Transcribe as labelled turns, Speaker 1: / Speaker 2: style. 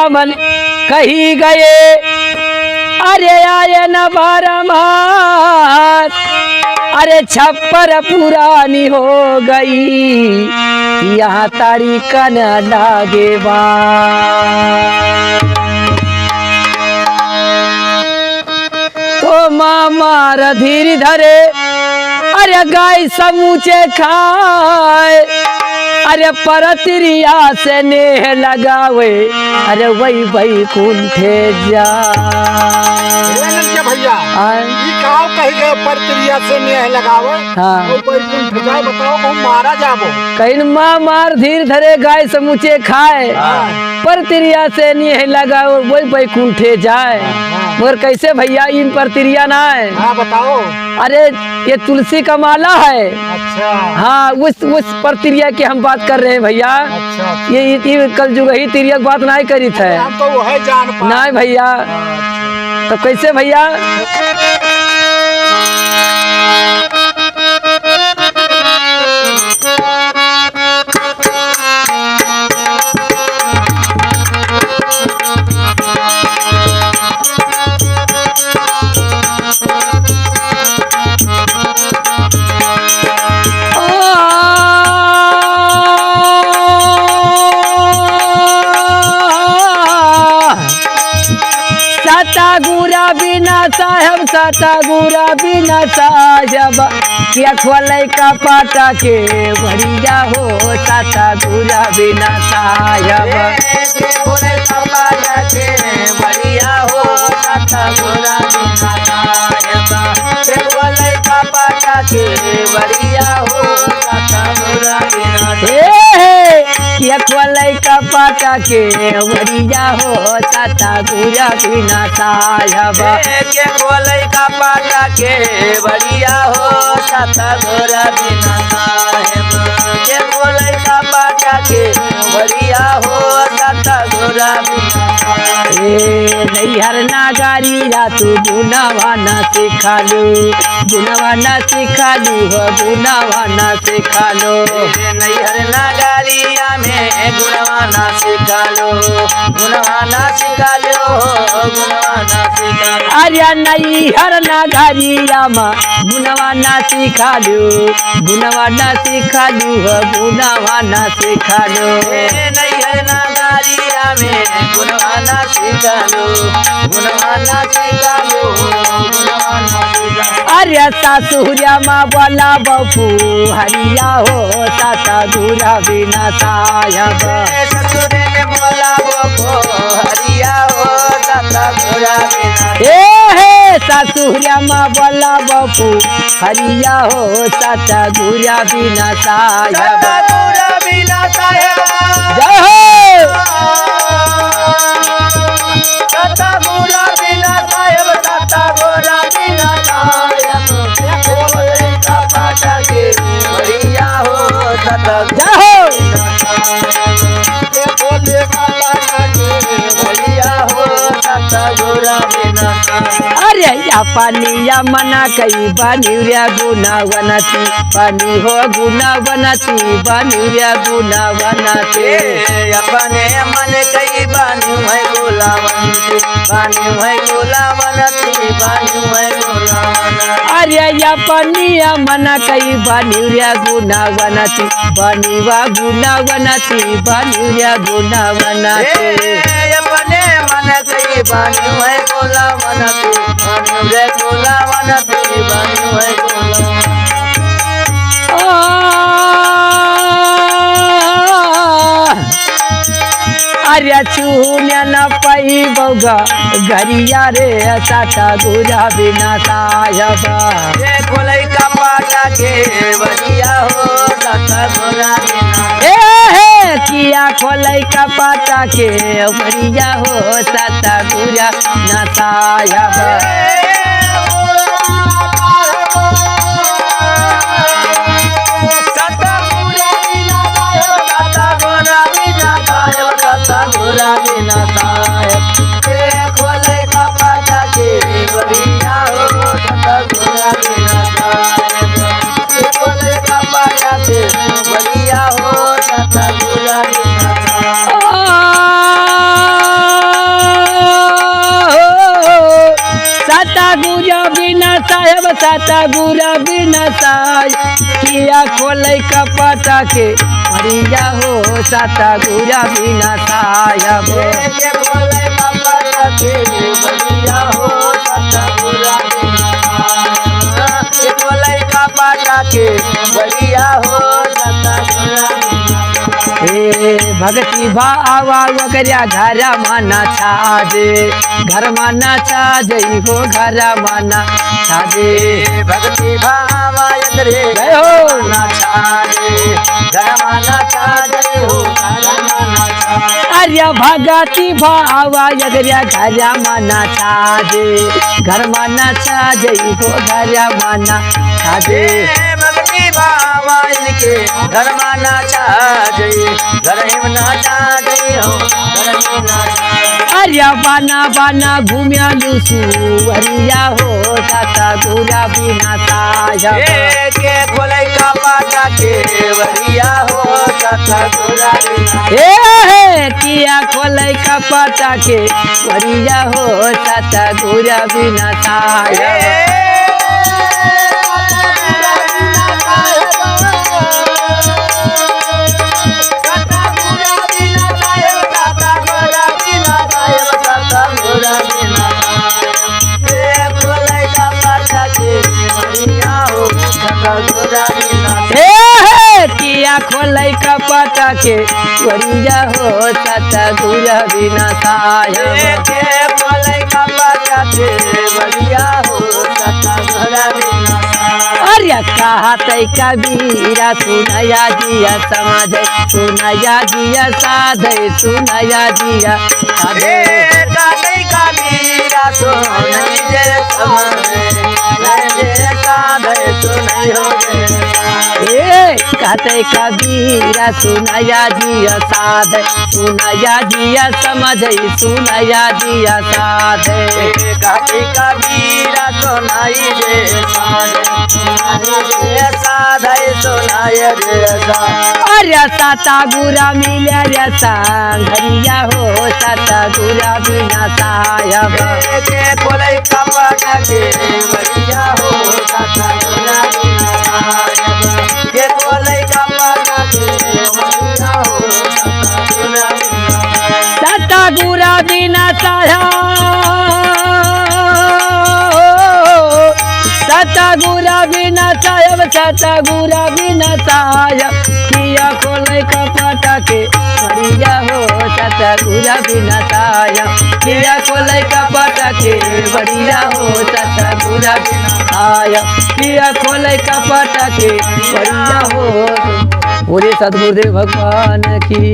Speaker 1: मन कही गए, अरे आए न बारमास, अरे छप्पर पुरानी हो गई, यहाँ तारीख न लागे बात। तो मामा धीरे धरे, अरे गाय समूचे खाए, अरे परतिरिया से नेह लगावे, अरे वही वही कुंठे जा
Speaker 2: भैया कही गए परतिरिया से नेह लगावे।
Speaker 1: हाँ
Speaker 2: बताओ को मारा जाबो
Speaker 1: कहीं माँ मार धीरे धरे गाय समूचे खाए, परतिरिया से नेह लगावे वही वही कुंठे जाए। मगर कैसे भैया इन परतिरिया ना है?
Speaker 2: हाँ बताओ।
Speaker 1: अरे ये तुलसी का माला है।
Speaker 2: अच्छा।
Speaker 1: हाँ उस परतिरिया की हम बात कर रहे हैं भैया।
Speaker 2: अच्छा।
Speaker 1: ये कल जुग ही तिरिया की बात नहीं करी थे।
Speaker 2: हम तो वो है जान पाए।
Speaker 1: नहीं भैया। तो कैसे भैया? सतागुरा बिना साहब, सतागुरा बिना साहब, क्या खोले का पाटा के बढ़िया हो, सतागुरा बिना साहब, खोले का पाटा के बढ़िया हो, सतागुरा बिना साहब, खोले का पाटा के बढ़िया हो, सतागुरा बिना किया खोले का पाटा के बढ़िया हो, सतागुरा बिना साहब, के खोले का पाटा के बढ़िया हो, सतागुरा बिना साहब, के खोले का पाटा के बढ़िया हो, सतागुरा बिना साहब। नैहर नागरिया तू गुनावा न सिखालू, गुनावा न सिखालू हो, गुनावा न सिखालो। नैहर नागरिया में गुनावा न सिखालो, गुनावा न सिखालो, गुनावा न सिखालो। अरे नैहर नागरिया में गुनावा न सिखालू, गुनावा न सिखालू हो, गुनावा न सिखालो। नैहर नागरिया में गुनावा न सिखालो, गुनावा न सिखालो, गुनावा न सिखालो। अरे सासुरिया माँ बोला बपू हरिया हो, सतागुरा बिना साहब, ससुरे ने बोला बपू हरिया हो, सतागुरा बिना। सासुरिया माँ बोला बपू हरिया हो, सतागुरा बिना साहब, सतागुरा बिना साहब। जय हो सतागुरा बिना साहब, सतागुरा बिना साहब, खोले का पाटा के बढ़िया हो, सतागुरा बिना साहब, खोले का पाटा के बढ़िया हो, सतागुरा बिना साहब। अरे या पानिया मना कई बानिया गुना वनती, पानी हो गुना वनती, बानिया गुना वनते। अपने मन कई बानी है गुलावंती, बानी है गुलावनती, बानी है गुलावनती। अरे या पानिया मना कई बानिया गुना वनती, बानीवा गुना वनती, बानिया गुना वनते। अपने मन कई बानी है गुलावनती, बानी है गुलावनती, बानी है गुलावनती। अरे चून्या न पाई बौगा गरिया रे, सतागुरा बिना साहब, खोले का पाटा के बढ़िया हो, सतागुरा बिना। किया खोले का पाटा के बढ़िया हो, सतागुरा बिना साहब। सतागुरा बिना साहब, खोले का पाटा के बढ़िया हो, सतागुरा बिना साहब, खोले का पाटा के बढ़िया हो, सतागुरा बिना साहब। साता गुरा बिना साय किया खोले कपटा के बढ़िया हो साता गुरा बिना साया
Speaker 3: के खोले कपटा के बढ़िया हो साता गुरा बिना साया के खोले कपटा के बढ़िया हो साता गुरा बिना
Speaker 1: ए भगती भावा वगैरह घर माना छाजे घर माना छाजे हो घर माना छाजे
Speaker 3: भक्ति भावा रे
Speaker 1: जय हो
Speaker 3: ना छाजे धर्माना छाजे हो धर्माना छाजे
Speaker 1: अरे भगती भावा वगैरह घर माना छाजे घर माना छाजे हो घर माना छाजे
Speaker 3: भक्ति भावा इनके धर्माना छाजे धर्मना छाजे हो धर्मना छाजे
Speaker 1: अरे बाना बाना घूमिया लूसू अरिया हो साता गुरा बिना साया
Speaker 3: के खोले का पाटा के बढ़िया हो साता गुरा बिना
Speaker 1: ए किया खोले कपटा के बढ़िया हो साता गुरा बिना साया किया खोले कपटा के बढ़िया हो साता गुरा बिना साया अरे कहा तै कबीरा सुनया जिया समझ सुनया जिया साधे सुनया जिया साधे कहते कबीरा सुनया जिया साधे सुनया जिया समझ सुनया जिया साधे
Speaker 3: कबीरा सोनाई रे साधे सोनाई रे
Speaker 1: अरे साता गुरा मिले रे संघरिया हो साता गुरा बिना साया
Speaker 3: के खोले कपटा के बढ़िया हो साता गुरा बिना साया के खोले कपटा के बढ़िया हो साता गुरा बिना
Speaker 1: साता गुरा बिना साया साता गुरा बिना साया साता गुरा बिना साया किया खोले कपटा के बढ़िया हो साता गुरा बिना साया किया खोले कपटा के बढ़िया हो साता गुरा बिना साया किया खोले कपटा के बढ़िया हो। बोले सद्गुरुदेव भगवान की।